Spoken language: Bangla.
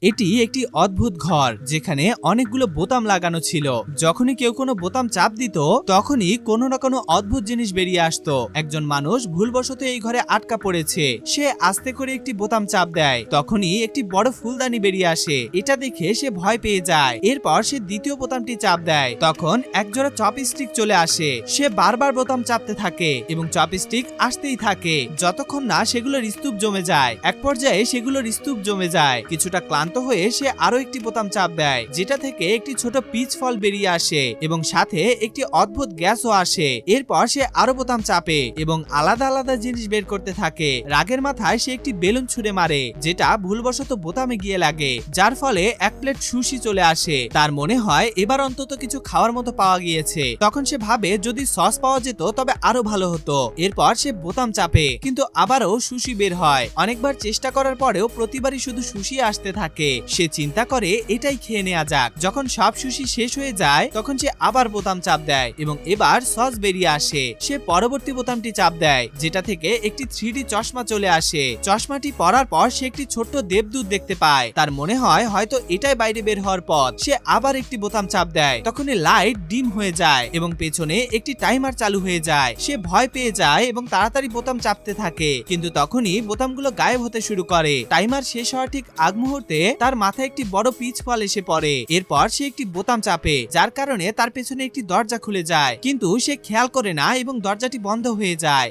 এটি একটি অদ্ভুত ঘর যেখানে অনেকগুলো বোতাম লাগানো ছিল। যখনই কেউ কোনো বোতাম চাপ দিত তখনই কোনো না কোনো অদ্ভুত জিনিস বেরিয়ে আসতো। একজন মানুষ ভুলবশত এই ঘরে আটকা পড়েছে। সে আস্তে করে একটি বোতাম চাপ দেয়, তখনই একটি বড় ফুলদানি বেরিয়ে আসে। এটা দেখে সে ভয় পেয়ে যায়। এরপর সে দ্বিতীয় বোতামটি চাপ দেয়, তখন একজোড়া চপস্টিক চলে আসে। সে বারবার বোতাম চাপতে থাকে এবং চপস্টিক আসতেই থাকে যতক্ষণ না সেগুলোর স্তূপ জমে যায়। এক পর্যায়ে সেগুলোর স্তূপ জমে যায়। কিছুটা ক্লান্ত হয়ে সে আরো একটি বোতাম চাপ দেয়, যেটা থেকে একটি ছোট পিচ ফল বেরিয়ে আসে এবং সাথে একটি অদ্ভুত গ্যাসও আসে। এরপর সে আরো বোতাম চাপে এবং আলাদা আলাদা জিনিস বের করতে থাকে। রাগের মাথায় সে একটি বেলুন ছুঁড়ে মারে, যেটা ভুলবশত বোতামে গিয়ে লাগে, যার ফলে এক প্লেট সুশি চলে আসে। তার মনে হয় এবার অন্তত কিছু খাওয়ার মতো পাওয়া গিয়েছে। তখন সে ভাবে যদি সস পাওয়া যেত তবে আরো ভালো হতো। এরপর সে বোতাম চাপে, কিন্তু আবারও সুশি বের হয়। অনেকবার চেষ্টা করার পরেও প্রতিবারই শুধু সুশি আসতে থাকে। সে চিন্তা করে এটাই খেয়ে নেওয়া যাক। যখন সব সুশি শেষ হয়ে যায় তখন সে আবার বোতাম চাপ দেয় এবং এবার সস বেরিয়ে আসে। সে পরবর্তী বোতামটি চাপ দেয়, যেটা থেকে একটি 3D চশমা চলে আসে। চশমাটি পরার পর সে একটি ছোট্ট দেবদূত দেখতে পায়। তার মনে হয় হয়তো এটাই বাইরে বের হওয়ার পথ। সে আবার একটি বোতাম চাপ দেয়, তখনই লাইট ডিম হয়ে যায় এবং পেছনে একটি টাইমার চালু হয়ে যায়। সে ভয় পেয়ে যায় এবং তাড়াতাড়ি বোতাম চাপতে থাকে, কিন্তু তখনই বোতামগুলো গায়েব হতে শুরু করে। টাইমার শেষ হওয়ার ঠিক আগ মুহূর্তে তার মাথায় একটি বড় পিচ ফল এসে পড়ে। এরপর সে একটি বোতাম চাপে, যার কারণে তার পেছনে একটি দরজা খুলে যায়, কিন্তু সে খেয়াল করে না এবং দরজাটি বন্ধ হয়ে যায়।